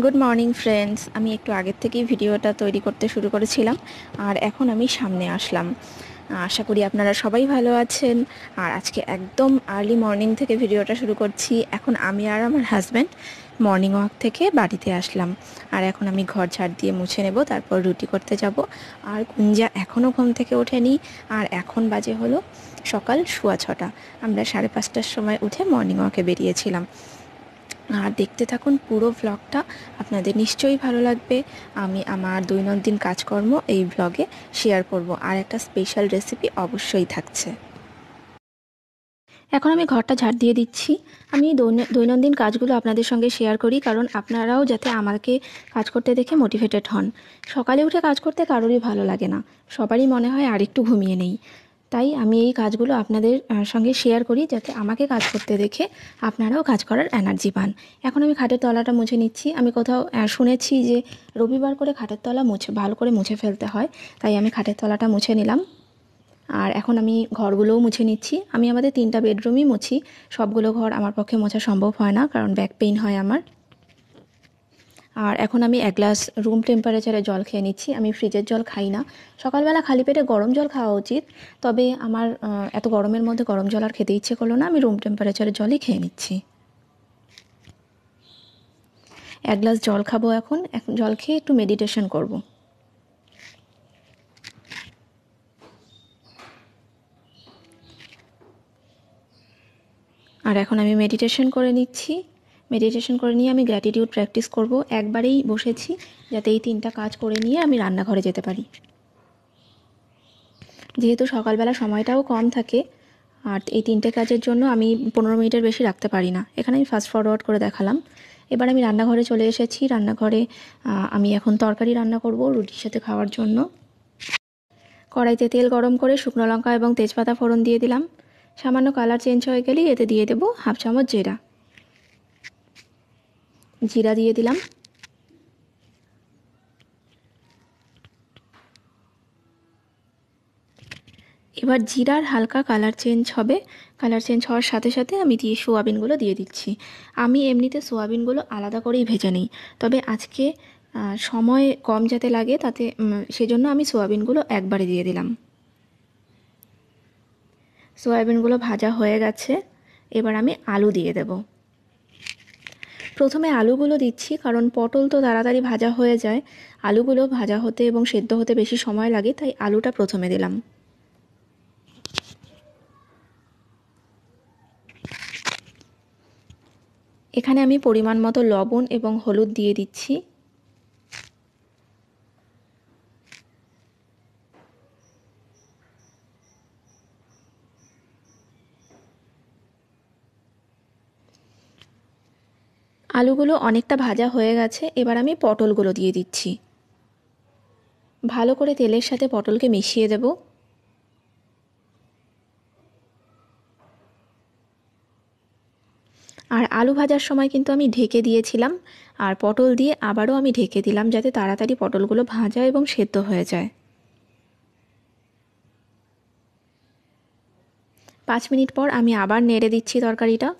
Good morning friends. আমি একটু আগের থেকেই ভিডিওটা তৈরি করতে শুরু করেছিলাম আর এখন আমি সামনে আসলাম। আশা করি আপনারা সবাই ভালো আছেন। আর আজকে একদম আর্লি মর্নিং থেকে ভিডিওটা শুরু করছি। এখন আমি আর আমার হাজব্যান্ড মর্নিং ওয়াক থেকে বাড়িতে আসলাম। আর এখন আমি ঘর ঝাড় দিয়ে মুছে নেব, তারপর রুটি করতে যাব। আর কুঞ্জা এখনও ঘুম থেকে ওঠেনি। আর এখন বাজে হলো সকাল 6:15। আমরা 5:30টার সময় উঠে মর্নিং ওয়াকে বেরিয়েছিলাম। আর দেখতে থাকুন পুরো ভ্লগটা, আপনাদের নিশ্চয়ই ভালো লাগবে। আমি আমার দৈনন্দিন কাজকর্ম এই ভ্লগে শেয়ার করব, আর একটা স্পেশাল রেসিপি অবশ্যই থাকছে। এখন আমি ঘরটা ঝাড় দিয়ে দিচ্ছি। আমি দৈনন্দিন কাজগুলো আপনাদের সঙ্গে শেয়ার করি, কারণ আপনারাও যাতে আমাকে কাজ করতে দেখে মোটিভেটেড হন। সকালে উঠে কাজ করতে কারোরই ভালো লাগে না, সবারই মনে হয় আর একটু ঘুমিয়ে নেই। তাই আমি এই কাজগুলো আপনাদের সঙ্গে শেয়ার করি, যাতে আমাকে কাজ করতে দেখে আপনারাও কাজ করার এনার্জি পান। এখন আমি খাটের তলাটা মুছে নিচ্ছি। আমি কোথাও শুনেছি যে রবিবার করে খাটের তলা ভালো করে মুছে ফেলতে হয়, তাই আমি খাটের তলাটা মুছে নিলাম। আর এখন আমি ঘরগুলোও মুছে নিচ্ছি। আমি আমাদের 3টা বেডরুমই মুছি। সবগুলো ঘর আমার পক্ষে মোছা সম্ভব হয় না, কারণ ব্যাক পেইন হয় আমার। আর এখন আমি 1 গ্লাস রুম টেম্পারেচারে জল খেয়ে নিচ্ছি। আমি ফ্রিজের জল খাই না। সকালবেলা খালি পেটে গরম জল খাওয়া উচিত, তবে আমার এত গরমের মধ্যে গরম জল আর খেতে ইচ্ছে করলো না। আমি রুম টেম্পারেচারের জলই খেয়ে নিচ্ছি। 1 গ্লাস জল খাবো এখন জল খেয়ে একটু মেডিটেশন করব। আর এখন আমি মেডিটেশন করে নিচ্ছি। মেডিটেশন করে নিয়ে আমি গ্র্যাটিটিউড প্র্যাকটিস করব। একবারেই বসেছি যাতে এই 3টা কাজ করে নিয়ে আমি রান্নাঘরে যেতে পারি। যেহেতু সকালবেলা সময়টাও কম থাকে, আর এই 3টে কাজের জন্য আমি 15 মিনিটের বেশি রাখতে পারি না। এখানে আমি ফাস্ট ফরওয়ার্ড করে দেখালাম। এবার আমি রান্নাঘরে চলে এসেছি। রান্নাঘরে আমি এখন তরকারি রান্না করব রুটির সাথে খাওয়ার জন্য। কড়াইতে তেল গরম করে শুকনো লঙ্কা এবং তেজপাতা ফোড়ন দিয়ে দিলাম। সামান্য কালার চেঞ্জ হয়ে গেলেই এতে দিয়ে দেবো 1/2 চামচ জিরা দিয়ে দিলাম। এবার জিরার হালকা কালার চেঞ্জ হবে। কালার চেঞ্জ হওয়ার সাথে সাথে আমি সোয়াবিনগুলো দিয়ে দিচ্ছি। আমি এমনিতে সোয়াবিনগুলো আলাদা করেই ভেজে নিই, তবে আজকে সময় কম যাতে লাগে তাতে সেজন্য আমি সোয়াবিনগুলো একবারে দিয়ে দিলাম। সোয়াবিনগুলো ভাজা হয়ে গেছে। এবার আমি আলু দিয়ে দেব। প্রথমে আলুগুলো দিচ্ছি কারণ পটল তো তাড়াতাড়ি ভাজা হয়ে যায়। আলুগুলো ভাজা হতে এবং সেদ্ধ হতে বেশি সময় লাগে, তাই আলুটা প্রথমে দিলাম। এখানে আমি পরিমাণ মতো লবণ এবং হলুদ দিয়ে দিচ্ছি। আলুগুলো অনেকটা ভাজা হয়ে গেছে। এবার আমি পটলগুলো দিয়ে দিচ্ছি। ভালো করে তেলের সাথে পটলকে মিশিয়ে দেব। আর আলু ভাজার সময় কিন্তু আমি ঢেকে দিয়েছিলাম, আর পটল দিয়ে আবারও আমি ঢেকে দিলাম, যাতে তাড়াতাড়ি পটলগুলো ভাজা এবং সেদ্ধ হয়ে যায়। 5 মিনিট পর আমি আবার নেড়ে দিচ্ছি তরকারিটা,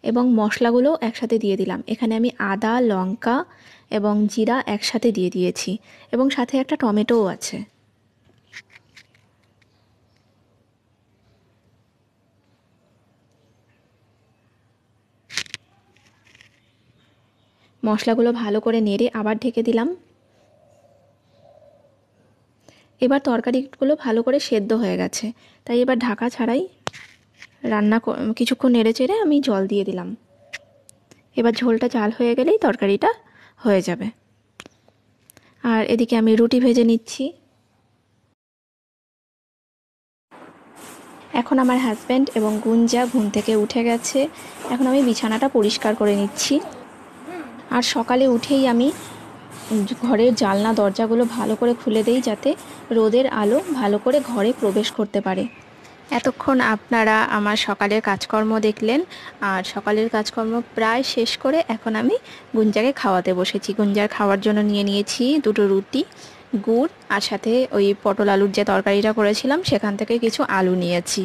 এবং মশলাগুলো একসাথে দিয়ে দিলাম। এখানে আমি আদা, লঙ্কা এবং জিরা একসাথে দিয়ে দিয়েছি, এবং সাথে একটা টমেটোও আছে। মশলাগুলো ভালো করে নেড়ে আবার ঢেকে দিলাম। এবার তরকারিগুলো ভালো করে সেদ্ধ হয়ে গেছে, তাই এবার ঢাকা ছাড়াই কিছুক্ষণ নেড়ে চেড়ে আমি জল দিয়ে দিলাম। এবার ঝোলটা চাল হয়ে গেলেই তরকারিটা হয়ে যাবে। আর এদিকে আমি রুটি ভেজে নিচ্ছি। এখন আমার হাজব্যান্ড এবং গুঞ্জা ঘুম থেকে উঠে গেছে। এখন আমি বিছানাটা পরিষ্কার করে নিচ্ছি। আর সকালে উঠেই আমি ঘরের জানলা দরজাগুলো ভালো করে খুলে দেই, যাতে রোদের আলো ভালো করে ঘরে প্রবেশ করতে পারে। এতক্ষণ আপনারা আমার সকালের কাজকর্ম দেখলেন, আর সকালের কাজকর্ম প্রায় শেষ করে এখন আমি গুঞ্জাকে খাওয়াতে বসেছি। গুঞ্জার খাওয়ার জন্য নিয়ে নিয়েছি 2টো রুটি, গুড়, আর সাথে ওই পটল আলুর যে তরকারিটা করেছিলাম সেখান থেকে কিছু আলু নিয়েছি।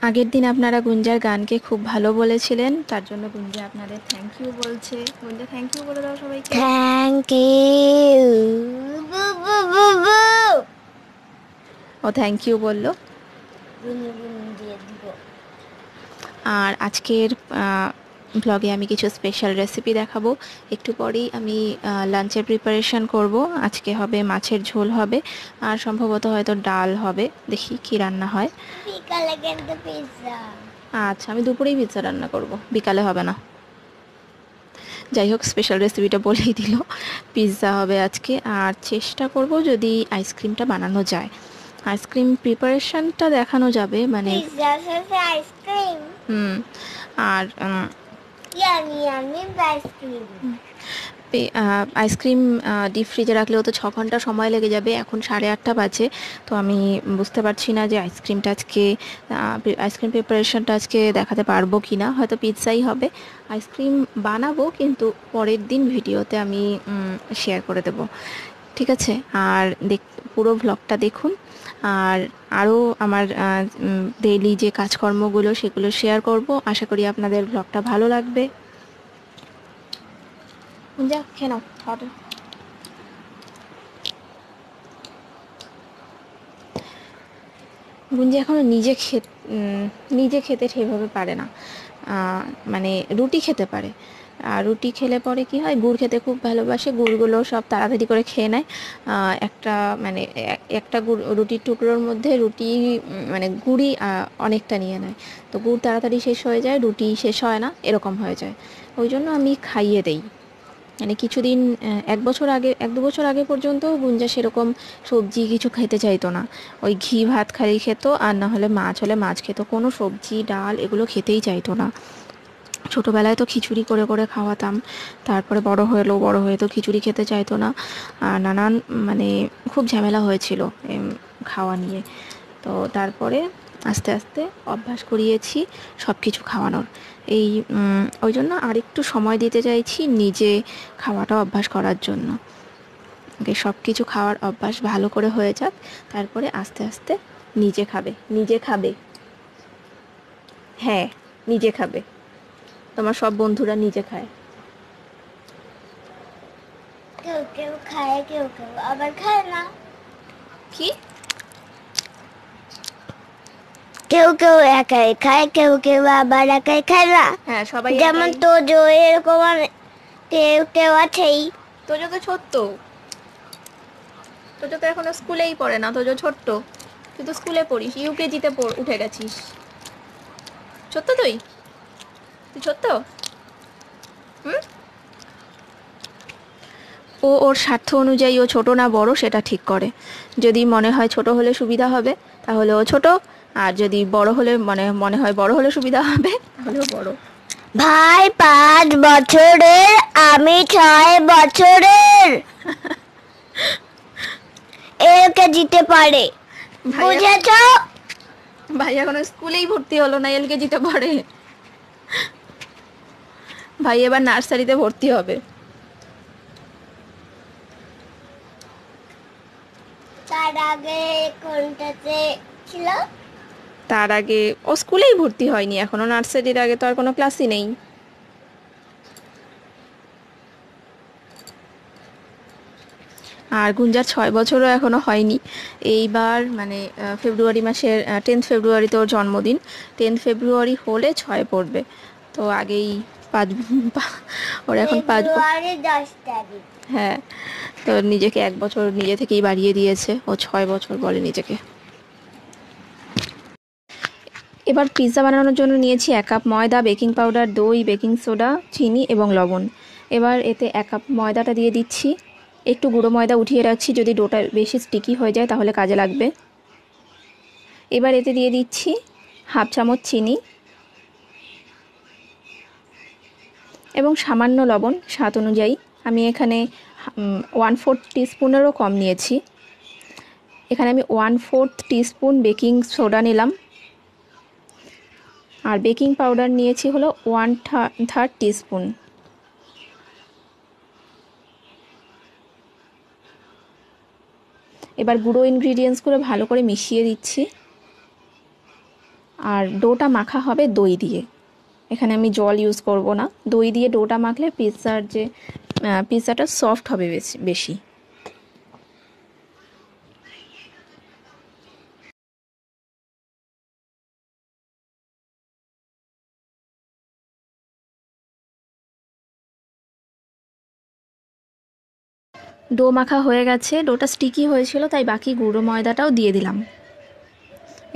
আগের দিন আপনারা গুঞ্জার গানকে খুব ভালো বলেছিলেন, তার জন্য গুঞ্জা আপনাদের থ্যাংক ইউ বলছে। গুঞ্জা থ্যাংক ইউ বলে দাও সবাইকে। Thank you. ও থ্যাংক ইউ বললো। দিয়ে দিব। আর আজকের ব্লগে আমি কিছু স্পেশাল রেসিপি দেখাবো। একটু পরেই আমি লাঞ্চের প্রিপারেশন করব। আজকে হবে মাছের ঝোল হবে, আর সম্ভবত হয়তো ডাল হবে, দেখি কি রান্না হয়। বিকালে কিন্তু পিৎজা। আচ্ছা, আমি দুপুরেই পিৎজা রান্না করব, বিকালে হবে না। যাই হোক, স্পেশাল রেসিপিটা বলেই দিল, পিৎজা হবে আজকে। আর চেষ্টা করব যদি আইসক্রিমটা বানানো যায়, আইসক্রিম প্রিপারেশনটা দেখানো যাবে, মানে পিৎজা সাথে আইসক্রিম। আর yummy yummy ice cream. Ice cream deep ফ্রিজে রাখলেও তো 6 ঘন্টা সময় লেগে যাবে। এখন 8:30 বাজে, তো আমি বুঝতে পারছি না যে আইসক্রিম প্রিপারেশনটা আজকে দেখাতে পারবো কি না। হয়তো পিৎজাই হবে। আইসক্রিম বানাবো, কিন্তু পরের দিন ভিডিওতে আমি শেয়ার করে দেব, ঠিক আছে? আর পুরো ভ্লগটা দেখুন। আর আরও আমার ডেইলি যে কাজকর্মগুলো সেগুলো শেয়ার করব। আশা করি আপনাদের ভ্লগটা ভালো লাগবে। যা খেয়ে নাও খাওয়াটা। গুঞ্জি এখনও নিজে খেতে সেভাবে পারে না। মানে রুটি খেতে পারে, আর রুটি খেলে পরে কি হয়, গুড় খেতে খুব ভালোবাসে। গুড়গুলো সব তাড়াতাড়ি করে খেয়ে নেয়। একটা মানে একটা রুটির টুকরোর মধ্যে মানে গুড়ই অনেকটা নিয়ে নেয়। তো গুড় তাড়াতাড়ি শেষ হয়ে যায়, রুটি শেষ হয় না, এরকম হয়ে যায়। ওই জন্য আমি খাইয়ে দেই। মানে কিছুদিন 1-2 বছর আগে পর্যন্ত গুঞ্জা সেরকম সবজি কিছু খেতে চাইতো না। ওই ঘি ভাত খালি খেত, আর না হলে মাছ হলে মাছ খেত। কোনো সবজি ডাল এগুলো খেতেই চাইতো না। ছোটোবেলায় তো খিচুড়ি করে করে খাওয়াতাম, তারপরে বড় হয়ে তো খিচুড়ি খেতে চাইতো না। আর নানান মানে খুব ঝামেলা হয়েছিল খাওয়া নিয়ে। তো তারপরে আস্তে আস্তে অভ্যাস করিয়েছি সব কিছু খাওয়ানোর। ওই জন্য আরেকটু সময় দিতে চাইছি নিজে খাওয়াটা অভ্যাস করার জন্য। সব কিছু খাওয়ার অভ্যাস ভালো করে হয়ে যাক, তারপরে আস্তে আস্তে নিজে খাবে। হ্যাঁ, নিজে খাবে। তোমার সব বন্ধুরা নিজে খায়। কেউ কেউ খায়, কেউ কেউ আবার খায় না। কি? কেউ কেউ একাই খায়, কেউ কেউ আবার একাই খায় না। হ্যাঁ, সবাই যেমন একাই। তোজো এরকম কেউ কেউ আছেই। তোজো তো ছোট্ট, তোজো তো এখনো স্কুলেই পড়ে না, তোজো ছোট্ট। তুই তো স্কুলে পড়িস, ইউকেজিতে উঠে গেছিস। ছোট্ট তুই ছোট্ট। ওর স্বার্থ অনুযায়ী ও ছোট না বড় সেটা ঠিক করে। যদি মনে হয় ছোট হলে সুবিধা হবে তাহলে ও ছোট, আর যদি বড় হলে মনে হয় বড় হলে সুবিধা হবে তাহলে ও বড়। ভাই 5 বছরের, আমি 6 বছরের। এলকে জিতে পারে, বুঝেছ? ভাই এখনো স্কুলেই ভর্তি হলো না, এলকেজিতে পড়ে। ভাই এবার নার্সারিতে ভর্তি হবে। তার আগে কোনটাতে ছিল? তার আগে ও স্কুলেই ভর্তি হয়নি এখনো, নার্সারির আগে তো আর কোনো ক্লাসই নেই। আর গুঞ্জার 6 বছরও এখনও হয়নি। এইবার মানে ফেব্রুয়ারি মাসের 10 ফেব্রুয়ারিতে ওর জন্মদিন। 10 ফেব্রুয়ারি হলে 6 পড়বে। তো আগেই 5 ওর এখন 5। ফেব্রুয়ারি 10 তারিখ। হ্যাঁ, তো নিজেকে 1 বছর নিজে থেকেই বাড়িয়ে দিয়েছে, ও 6 বছর বলে নিজেকে। এবার পিৎজা বানানোর জন্য নিয়েছি 1 কাপ ময়দা, বেকিং পাউডার, দই, বেকিং সোডা, চিনি এবং লবণ। এবার এতে 1 কাপ ময়দাটা দিয়ে দিচ্ছি। একটু গুঁড়ো ময়দা উঠিয়ে রাখছি, যদি ডোটা বেশি স্টিকি হয়ে যায় তাহলে কাজে লাগবে। এবার এতে দিয়ে দিচ্ছি 1/2 চামচ চিনি এবং সামান্য লবণ স্বাদ অনুযায়ী। আমি এখানে 1/4 টিস্পুনেরও কম নিয়েছি। এখানে আমি 1/4 টিস্পুন বেকিং সোডা নিলাম, আর বেকিং পাউডার নিয়েছি হলো 1/3 টিস্পুন। এবার গুঁড়ো ইনগ্রিডিয়েন্টসগুলো ভালো করে মিশিয়ে দিচ্ছি। আর ডোটা মাখা হবে দই দিয়ে। এখানে আমি জল ইউজ করব না, দই দিয়ে ডোটা মাখলে পিৎজাটা সফট হবে বেশি। ডো মাখা হয়ে গেছে, ডোটা স্টিকি হয়েছিল তাই বাকি গুঁড়ো ময়দাটাও দিয়ে দিলাম।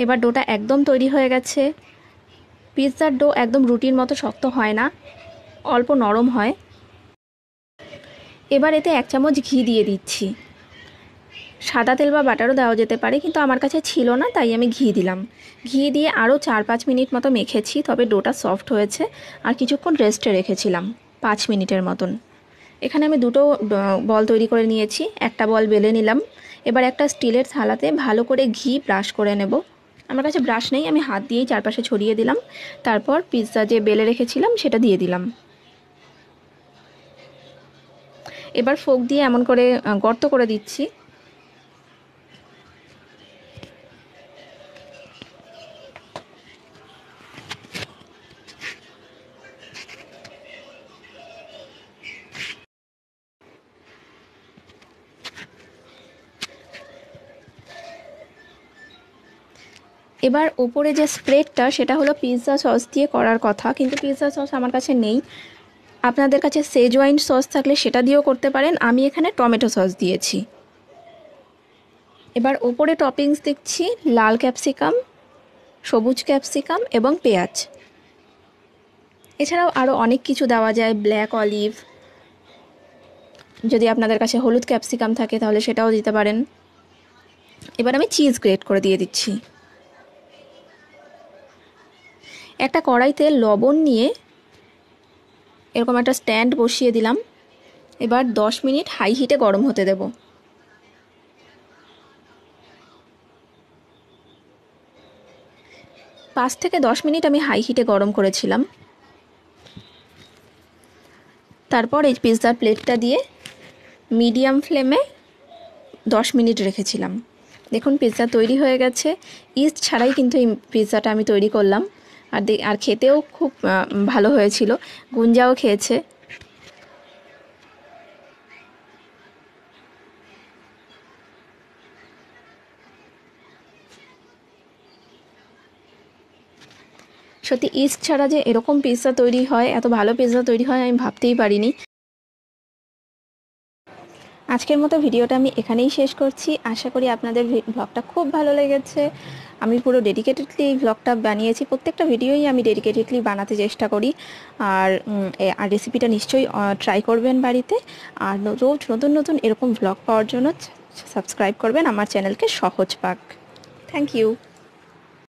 এবার ডোটা একদম তৈরি হয়ে গেছে। পিৎজার ডো একদম রুটির মতো শক্ত হয় না, অল্প নরম হয়। এবার এতে 1 চামচ ঘি দিয়ে দিচ্ছি। সাদা তেল বা বাটারও দেওয়া যেতে পারে, কিন্তু আমার কাছে ছিল না তাই আমি ঘি দিলাম। ঘি দিয়ে আরও 4-5 মিনিট মতো মেখেছি, তবে ডোটা সফট হয়েছে। আর কিছুক্ষণ রেস্টে রেখেছিলাম 5 মিনিটের মতন। এখানে আমি দুটো বল তৈরি করে নিয়েছি, একটা বল বেলে নিলাম। এবার একটা স্টিলের থালাতে ভালো করে ঘি ব্রাশ করে নেব। আমার কাছে ব্রাশ নেই, আমি হাত দিয়েই চারপাশে ছড়িয়ে দিলাম। তারপর পিৎজা যে বেলে রেখেছিলাম সেটা দিয়ে দিলাম। এবার ফোক দিয়ে এমন করে গর্ত করে দিচ্ছি। এবার ওপরে যে স্প্রেডটা সেটা হলো পিৎজা সস দিয়ে করার কথা, কিন্তু পিৎজা সস আমার কাছে নেই। আপনাদের কাছে সেজওয়াইন সস থাকলে সেটা দিয়েও করতে পারেন, আমি এখানে টমেটো সস দিয়েছি। এবার ওপরে টপিংস দিচ্ছি লাল ক্যাপসিকাম, সবুজ ক্যাপসিকাম এবং পেঁয়াজ। এছাড়াও আরও অনেক কিছু দেওয়া যায়, ব্ল্যাক অলিভ, যদি আপনাদের কাছে হলুদ ক্যাপসিকাম থাকে তাহলে সেটাও দিতে পারেন। এবার আমি চিজ গ্রেট করে দিয়ে দিচ্ছি। একটা কড়াইতে লবণ নিয়ে এরকম একটা স্ট্যান্ড বসিয়ে দিলাম। এবার 10 মিনিট হাই হিটে গরম হতে দেব। 5 থেকে 10 মিনিট আমি হাই হিটে গরম করেছিলাম। তারপর এই পিৎজার প্লেটটা দিয়ে মিডিয়াম ফ্লেমে 10 মিনিট রেখেছিলাম। দেখুন পিৎজা তৈরি হয়ে গেছে। ইস্ট ছাড়াই কিন্তু এই পিৎজাটা আমি তৈরি করলাম। আর খেতেও খুব ভালো হয়েছিল, গুঞ্জাও খেয়েছে। সত্যি ইস্ট ছাড়া যে এরকম পিৎজা তৈরি হয়, এত ভালো পিৎজা তৈরি হয় আমি ভাবতেই পারিনি। আজকের মতো ভিডিওটা আমি এখানেই শেষ করছি। আশা করি আপনাদের ব্লগটা খুব ভালো লেগেছে। আমি পুরো ডেডিকেটেডলি এই ব্লগটা বানিয়েছি, প্রত্যেকটা ভিডিওই আমি ডেডিকেটেডলি বানাতে চেষ্টা করি। আর রেসিপিটা নিশ্চয়ই ট্রাই করবেন বাড়িতে। আর রোজ নতুন নতুন এরকম ব্লগ পাওয়ার জন্য সাবস্ক্রাইব করবেন আমার চ্যানেলকে সহজ পাক। Thank you.